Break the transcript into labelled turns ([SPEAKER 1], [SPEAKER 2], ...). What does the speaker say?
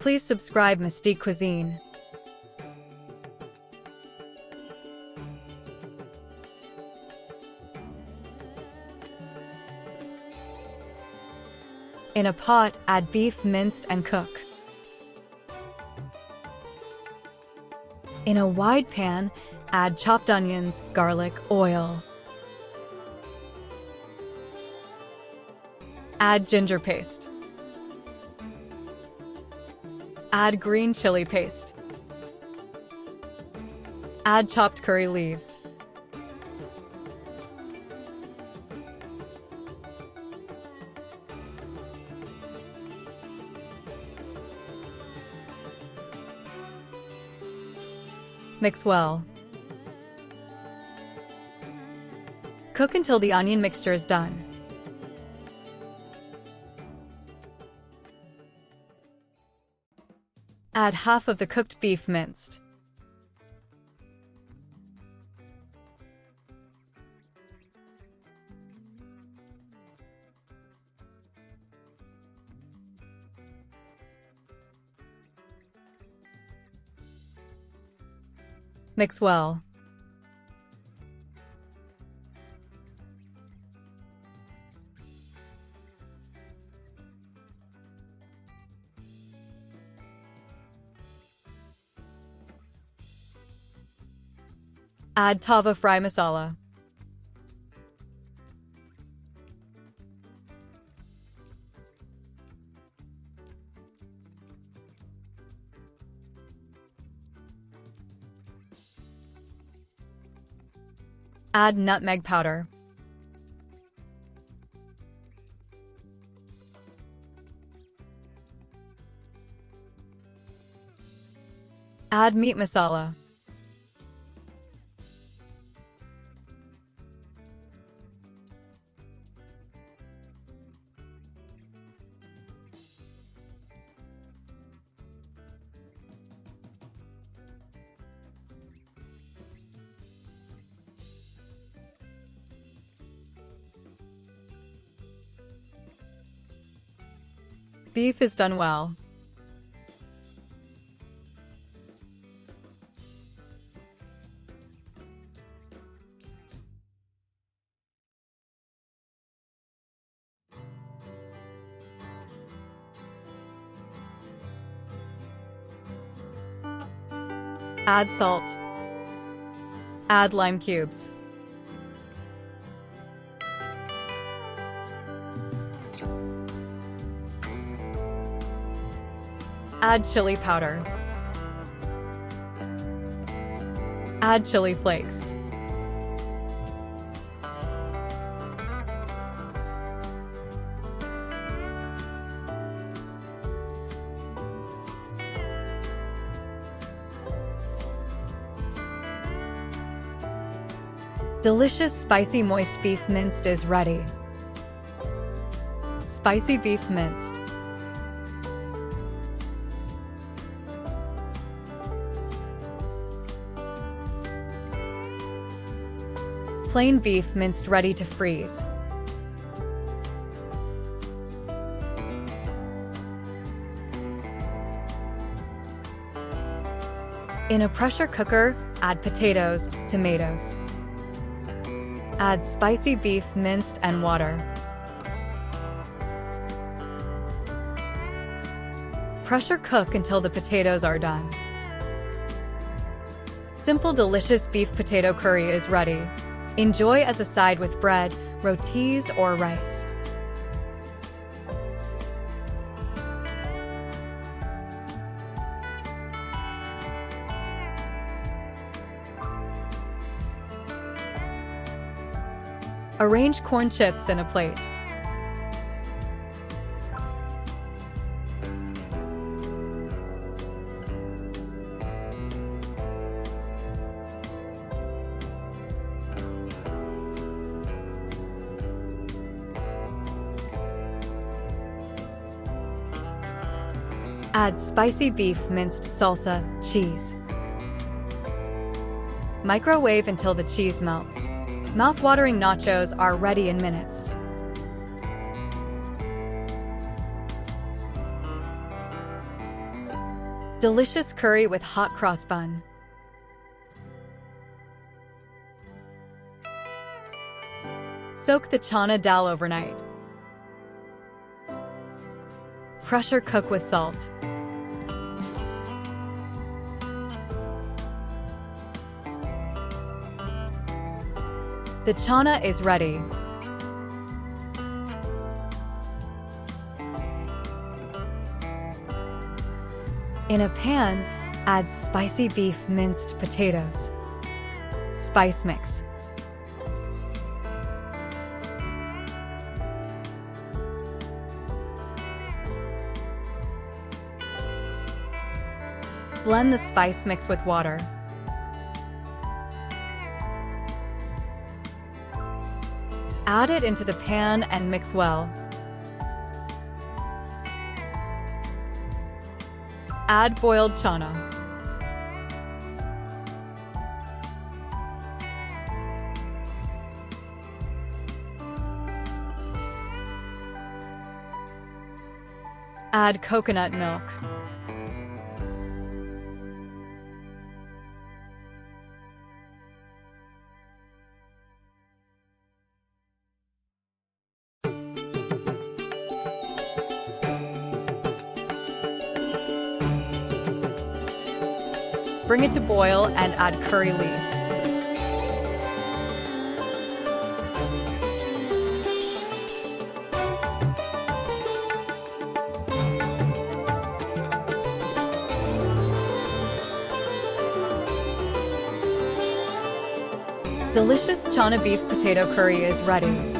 [SPEAKER 1] Please subscribe Mystique Cuisine. In a pot, add beef minced and cook. In a wide pan, add chopped onions, garlic, oil. Add ginger paste. Add green chili paste. Add chopped curry leaves. Mix well. Cook until the onion mixture is done. Add half of the cooked beef minced. Mix well. Add tava fry masala. Add nutmeg powder. Add meat masala. Beef is done well. Add salt. Add lime cubes. Add chili powder. Add chili flakes. Delicious spicy moist beef minced is ready. Spicy beef minced. Plain beef minced ready to freeze. In a pressure cooker, add potatoes, tomatoes. Add spicy beef minced and water. Pressure cook until the potatoes are done. Simple, delicious beef potato curry is ready. Enjoy as a side with bread, rotis, or rice. Arrange corn chips in a plate. Add spicy beef minced salsa, cheese. Microwave until the cheese melts. Mouth-watering nachos are ready in minutes. Delicious curry with hot cross bun. Soak the chana dal overnight. Pressure cook with salt. The chana is ready. In a pan, add spicy beef minced potatoes. Spice mix. Blend the spice mix with water. Add it into the pan and mix well. Add boiled chana. Add coconut milk. Bring it to boil and add curry leaves. Delicious chana beef potato curry is ready.